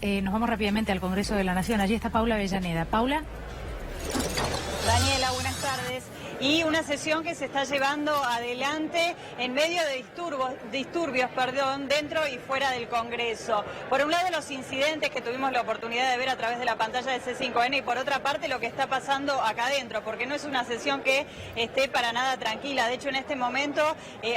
Nos vamos rápidamente al Congreso de la Nación. Allí está Paula Avellaneda. Paula. Daniela, buenas tardes. Y una sesión que se está llevando adelante en medio de disturbios, dentro y fuera del Congreso. Por un lado, los incidentes que tuvimos la oportunidad de ver a través de la pantalla de C5N y por otra parte lo que está pasando acá adentro, porque no es una sesión que esté para nada tranquila. De hecho, en este momento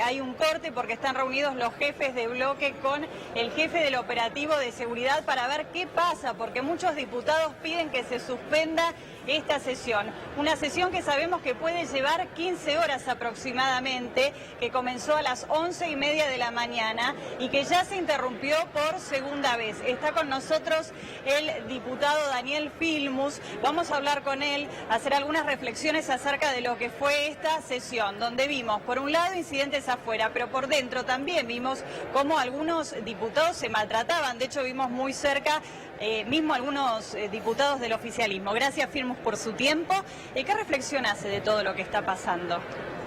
hay un corte porque están reunidos los jefes de bloque con el jefe del operativo de seguridad para ver qué pasa, porque muchos diputados piden que se suspenda esta sesión. Una sesión que sabemos que puede llevar 15 horas aproximadamente, que comenzó a las 11:30 de la mañana y que ya se interrumpió por segunda vez. Está con nosotros el diputado Daniel Filmus. Vamos a hablar con él, hacer algunas reflexiones acerca de lo que fue esta sesión, donde vimos, por un lado, incidentes afuera, pero por dentro también vimos cómo algunos diputados se maltrataban. De hecho, vimos muy cerca mismo algunos diputados del oficialismo. Gracias, Filmus, por su tiempo. ¿Qué reflexión hace de todo lo que está pasando?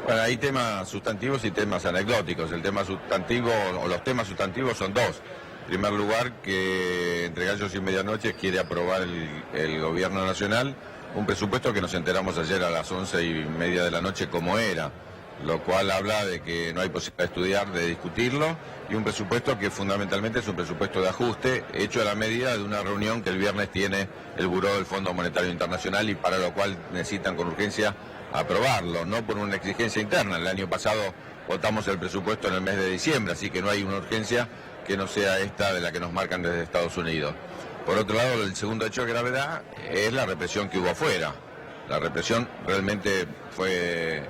Bueno, hay temas sustantivos y temas anecdóticos. El tema sustantivo, o los temas sustantivos son dos. En primer lugar, que entre gallos y medianoche quiere aprobar el gobierno nacional un presupuesto que nos enteramos ayer a las 11:30 de la noche cómo era, lo cual habla de que no hay posibilidad de estudiar, de discutirlo, y un presupuesto que fundamentalmente es un presupuesto de ajuste hecho a la medida de una reunión que el viernes tiene el Buró del Fondo Monetario Internacional y para lo cual necesitan con urgencia aprobarlo, no por una exigencia interna. El año pasado votamos el presupuesto en el mes de diciembre, así que no hay una urgencia que no sea esta de la que nos marcan desde Estados Unidos. Por otro lado, el segundo hecho de gravedad es la represión que hubo afuera. La represión realmente fue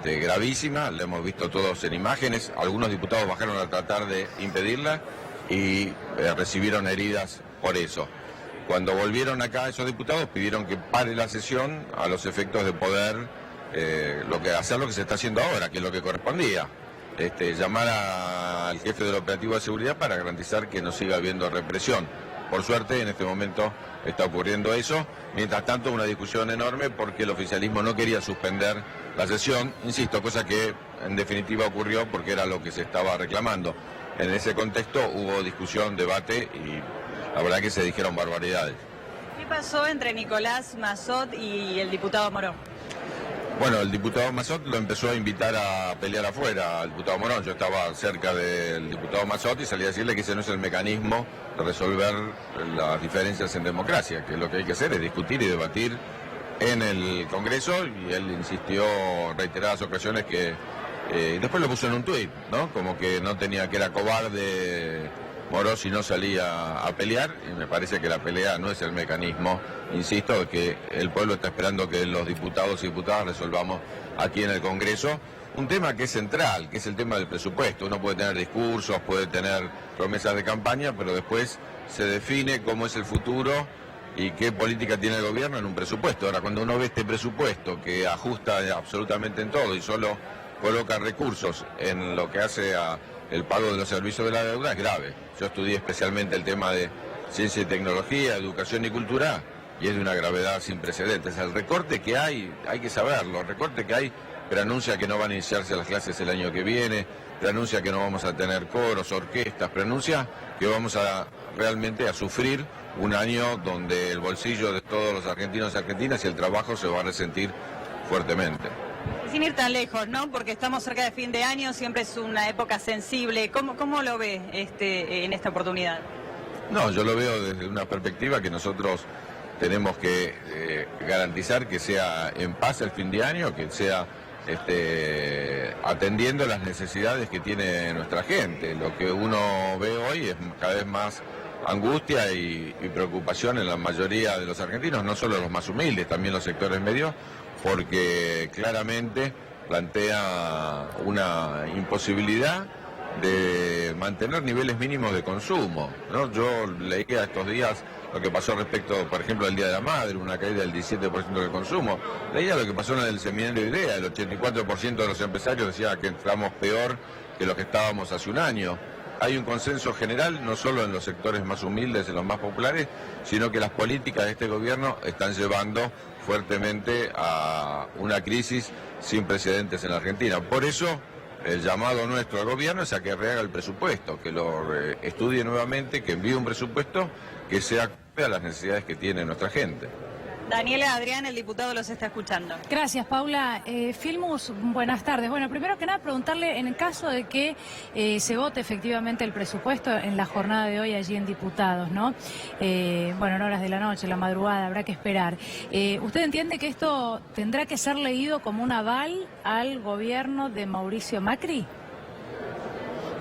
gravísima, la hemos visto todos en imágenes. Algunos diputados bajaron a tratar de impedirla y recibieron heridas por eso. Cuando volvieron acá esos diputados pidieron que pare la sesión a los efectos de poder hacer lo que se está haciendo ahora, que es lo que correspondía. Llamar al jefe del operativo de seguridad para garantizar que no siga habiendo represión. Por suerte, en este momento está ocurriendo eso. Mientras tanto, una discusión enorme porque el oficialismo no quería suspender la sesión, insisto, cosa que en definitiva ocurrió porque era lo que se estaba reclamando. En ese contexto hubo discusión, debate y la verdad que se dijeron barbaridades. ¿Qué pasó entre Nicolás Massot y el diputado Moró? Bueno, el diputado Massot lo empezó a invitar a pelear afuera al diputado Morón. Yo estaba cerca del diputado Massot y salí a decirle que ese no es el mecanismo de resolver las diferencias en democracia, que lo que hay que hacer es discutir y debatir en el Congreso, y él insistió en reiteradas ocasiones que después lo puso en un tuit, ¿no? Como que no tenía, que era cobarde Moró si no salía a pelear, y me parece que la pelea no es el mecanismo, insisto, que el pueblo está esperando que los diputados y diputadas resolvamos aquí en el Congreso un tema que es central, que es el tema del presupuesto. Uno puede tener discursos, puede tener promesas de campaña, pero después se define cómo es el futuro y qué política tiene el gobierno en un presupuesto. Ahora, cuando uno ve este presupuesto que ajusta absolutamente en todo y solo coloca recursos en lo que hace a el pago de los servicios de la deuda, es grave. Yo estudié especialmente el tema de ciencia y tecnología, educación y cultura, y es de una gravedad sin precedentes. El recorte que hay que saberlo, el recorte que hay preanuncia que no van a iniciarse las clases el año que viene, preanuncia que no vamos a tener coros, orquestas, preanuncia que vamos a realmente a sufrir un año donde el bolsillo de todos los argentinos y argentinas y el trabajo se va a resentir fuertemente. Sin ir tan lejos, ¿no? Porque estamos cerca de fin de año, siempre es una época sensible. ¿Cómo lo ve en esta oportunidad? No, yo lo veo desde una perspectiva que nosotros tenemos que garantizar que sea en paz el fin de año, que sea atendiendo las necesidades que tiene nuestra gente. Lo que uno ve hoy es cada vez más angustia y preocupación en la mayoría de los argentinos, no solo los más humildes, también los sectores medios, porque claramente plantea una imposibilidad de mantener niveles mínimos de consumo, ¿no? Yo leía estos días lo que pasó respecto, por ejemplo, del Día de la Madre, una caída del 17% del consumo. Leía lo que pasó en el seminario IDEA, el 84% de los empresarios decía que estamos peor que lo que estábamos hace un año. Hay un consenso general, no solo en los sectores más humildes, en los más populares, sino que las políticas de este gobierno están llevando fuertemente a una crisis sin precedentes en la Argentina. Por eso, el llamado nuestro al gobierno es a que rehaga el presupuesto, que lo estudie nuevamente, que envíe un presupuesto que se acorde a las necesidades que tiene nuestra gente. Daniela Adrián, el diputado, los está escuchando. Gracias, Paula. Filmus, buenas tardes. Bueno, primero que nada, preguntarle, en el caso de que se vote efectivamente el presupuesto en la jornada de hoy allí en Diputados, ¿no? Bueno, en horas de la noche, la madrugada, habrá que esperar. ¿Usted entiende que esto tendrá que ser leído como un aval al gobierno de Mauricio Macri?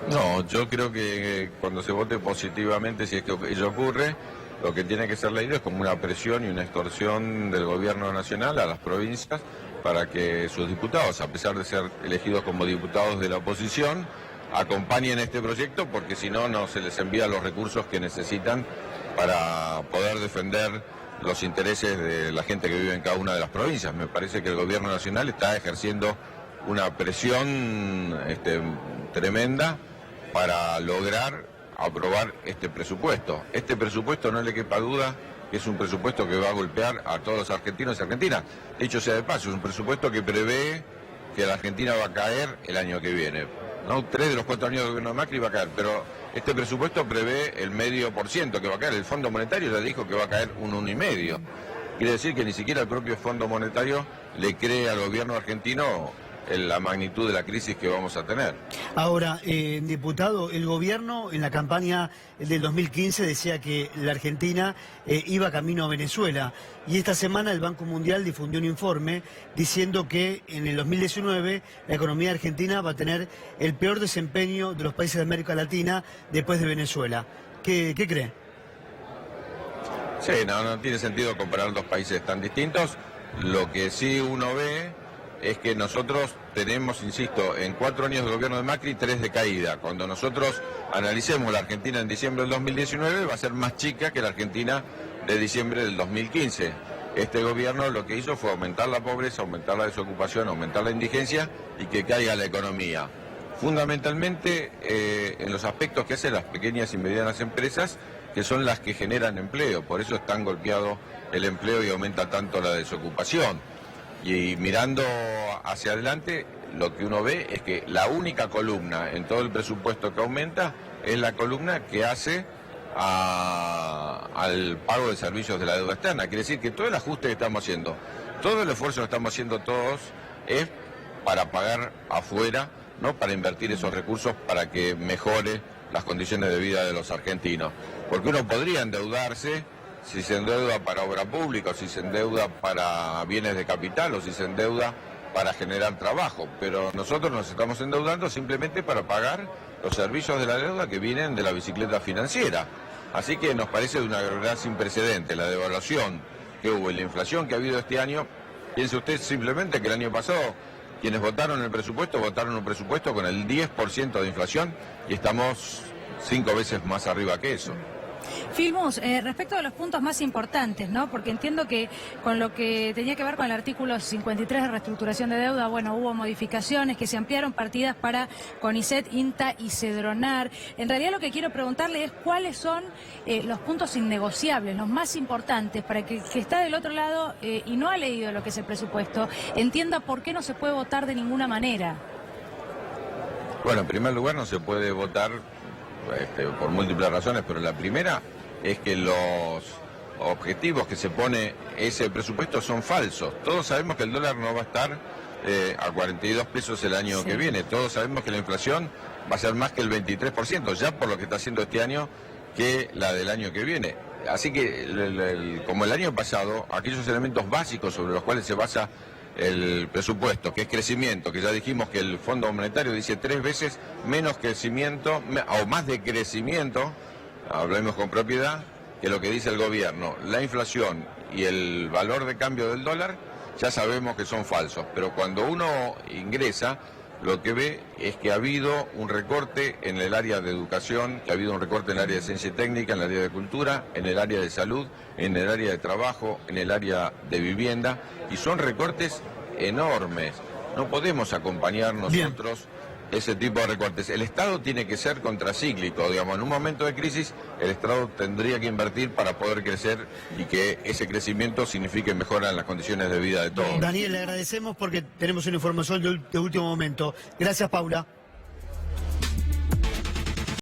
No, yo creo que cuando se vote positivamente, si es que ello ocurre, lo que tiene que ser leído es como una presión y una extorsión del gobierno nacional a las provincias para que sus diputados, a pesar de ser elegidos como diputados de la oposición, acompañen este proyecto, porque si no, no se les envía los recursos que necesitan para poder defender los intereses de la gente que vive en cada una de las provincias. Me parece que el gobierno nacional está ejerciendo una presión tremenda para lograr aprobar este presupuesto. Este presupuesto, no le quepa duda, que es un presupuesto que va a golpear a todos los argentinos y argentinas. Dicho sea de paso, es un presupuesto que prevé que la Argentina va a caer el año que viene. ¿No? 3 de los 4 años de gobierno de Macri va a caer, pero este presupuesto prevé el 0,5% que va a caer. El Fondo Monetario ya dijo que va a caer un 1,5%. Quiere decir que ni siquiera el propio Fondo Monetario le cree al gobierno argentino la magnitud de la crisis que vamos a tener. Ahora, diputado, el gobierno en la campaña del 2015 decía que la Argentina iba camino a Venezuela, y esta semana el Banco Mundial difundió un informe diciendo que en el 2019 la economía argentina va a tener el peor desempeño de los países de América Latina después de Venezuela. ¿Qué cree? Sí, no tiene sentido comparar dos países tan distintos. Lo que sí uno ve es que nosotros tenemos, insisto, en 4 años de gobierno de Macri, 3 de caída. Cuando nosotros analicemos la Argentina en diciembre del 2019, va a ser más chica que la Argentina de diciembre del 2015. Este gobierno lo que hizo fue aumentar la pobreza, aumentar la desocupación, aumentar la indigencia y que caiga la economía. Fundamentalmente en los aspectos que hacen las pequeñas y medianas empresas, que son las que generan empleo. Por eso es tan golpeado el empleo y aumenta tanto la desocupación. Y mirando hacia adelante, lo que uno ve es que la única columna en todo el presupuesto que aumenta es la columna que hace al pago de servicios de la deuda externa. Quiere decir que todo el ajuste que estamos haciendo, todo el esfuerzo que estamos haciendo todos es para pagar afuera, no para invertir esos recursos para que mejore las condiciones de vida de los argentinos. Porque uno podría endeudarse, si se endeuda para obra pública, o si se endeuda para bienes de capital, o si se endeuda para generar trabajo. Pero nosotros nos estamos endeudando simplemente para pagar los servicios de la deuda que vienen de la bicicleta financiera. Así que nos parece de una gravedad sin precedente la devaluación que hubo y la inflación que ha habido este año. Piense usted simplemente que el año pasado quienes votaron el presupuesto votaron un presupuesto con el 10% de inflación y estamos 5 veces más arriba que eso. Filmus, respecto de los puntos más importantes, ¿no? Porque entiendo que con lo que tenía que ver con el artículo 53 de reestructuración de deuda, bueno, hubo modificaciones, que se ampliaron partidas para CONICET, INTA y Cedronar. En realidad lo que quiero preguntarle es cuáles son los puntos innegociables, los más importantes, para que está del otro lado y no ha leído lo que es el presupuesto, entienda por qué no se puede votar de ninguna manera. Bueno, en primer lugar no se puede votar por múltiples razones, pero la primera es que los objetivos que se pone ese presupuesto son falsos. Todos sabemos que el dólar no va a estar a 42 pesos el año que viene. Todos sabemos que la inflación va a ser más que el 23%, ya por lo que está haciendo este año que la del año que viene. Así que, como el año pasado, aquellos elementos básicos sobre los cuales se basa el presupuesto, que es crecimiento, que ya dijimos que el Fondo Monetario dice 3 veces menos crecimiento, o más de crecimiento, hablemos con propiedad, que lo que dice el gobierno. La inflación y el valor de cambio del dólar ya sabemos que son falsos, pero cuando uno ingresa, lo que ve es que ha habido un recorte en el área de educación, que ha habido un recorte en el área de ciencia y técnica, en el área de cultura, en el área de salud, en el área de trabajo, en el área de vivienda, y son recortes enormes. No podemos acompañar nosotros ese tipo de recortes. El Estado tiene que ser contracíclico, digamos, en un momento de crisis el Estado tendría que invertir para poder crecer y que ese crecimiento signifique mejora en las condiciones de vida de todos. Daniel, le agradecemos porque tenemos una información de último momento. Gracias, Paula.